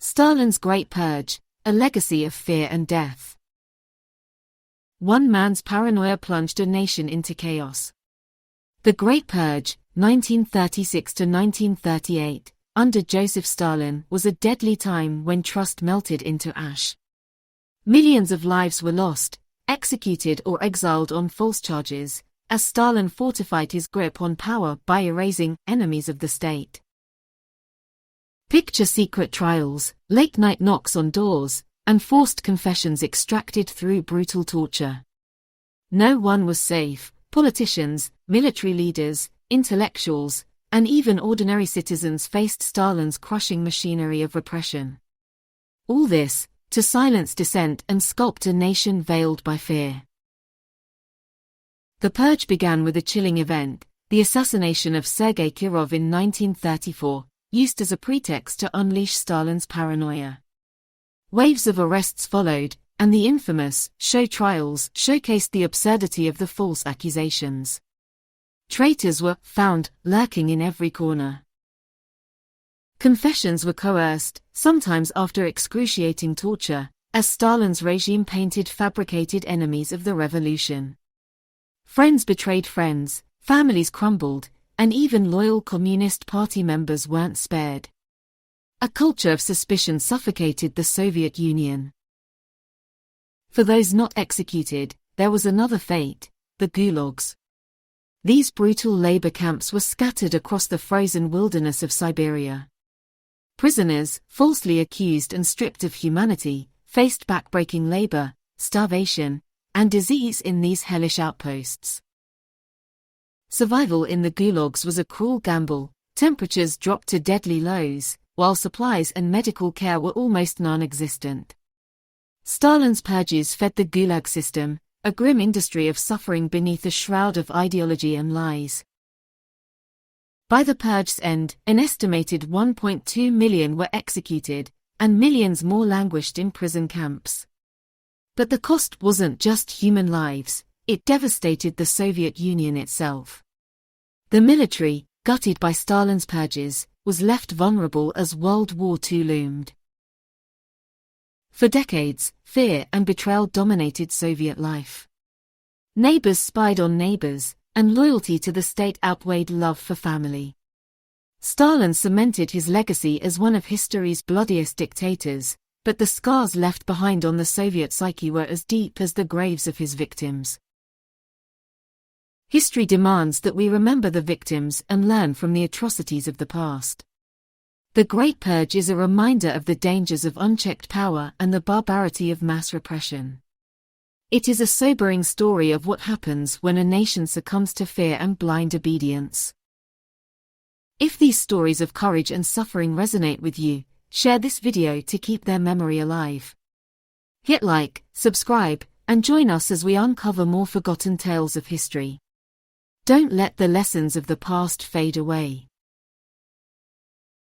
Stalin's Great Purge, a legacy of fear and death. One man's paranoia plunged a nation into chaos. The Great Purge, 1936 to 1938, under Joseph Stalin, was a deadly time when trust melted into ash. Millions of lives were lost, executed or exiled on false charges, as Stalin fortified his grip on power by erasing enemies of the state. Picture secret trials, late-night knocks on doors, and forced confessions extracted through brutal torture. No one was safe. Politicians, military leaders, intellectuals, and even ordinary citizens faced Stalin's crushing machinery of repression. All this, to silence dissent and sculpt a nation veiled by fear. The purge began with a chilling event, the assassination of Sergei Kirov in 1934, used as a pretext to unleash Stalin's paranoia. Waves of arrests followed, and the infamous show trials showcased the absurdity of the false accusations. Traitors were found lurking in every corner. Confessions were coerced, sometimes after excruciating torture, as Stalin's regime painted fabricated enemies of the revolution. Friends betrayed friends, families crumbled, and even loyal Communist Party members weren't spared. A culture of suspicion suffocated the Soviet Union. For those not executed, there was another fate, the gulags. These brutal labor camps were scattered across the frozen wilderness of Siberia. Prisoners, falsely accused and stripped of humanity, faced backbreaking labor, starvation, and disease in these hellish outposts. Survival in the gulags was a cruel gamble. Temperatures dropped to deadly lows, while supplies and medical care were almost non-existent. Stalin's purges fed the gulag system, a grim industry of suffering beneath a shroud of ideology and lies. By the purge's end, an estimated 1.2 million were executed, and millions more languished in prison camps. But the cost wasn't just human lives, it devastated the Soviet Union itself. The military, gutted by Stalin's purges, was left vulnerable as World War II loomed. For decades, fear and betrayal dominated Soviet life. Neighbors spied on neighbors, and loyalty to the state outweighed love for family. Stalin cemented his legacy as one of history's bloodiest dictators, but the scars left behind on the Soviet psyche were as deep as the graves of his victims. History demands that we remember the victims and learn from the atrocities of the past. The Great Purge is a reminder of the dangers of unchecked power and the barbarity of mass repression. It is a sobering story of what happens when a nation succumbs to fear and blind obedience. If these stories of courage and suffering resonate with you, share this video to keep their memory alive. Hit like, subscribe, and join us as we uncover more forgotten tales of history. Don't let the lessons of the past fade away.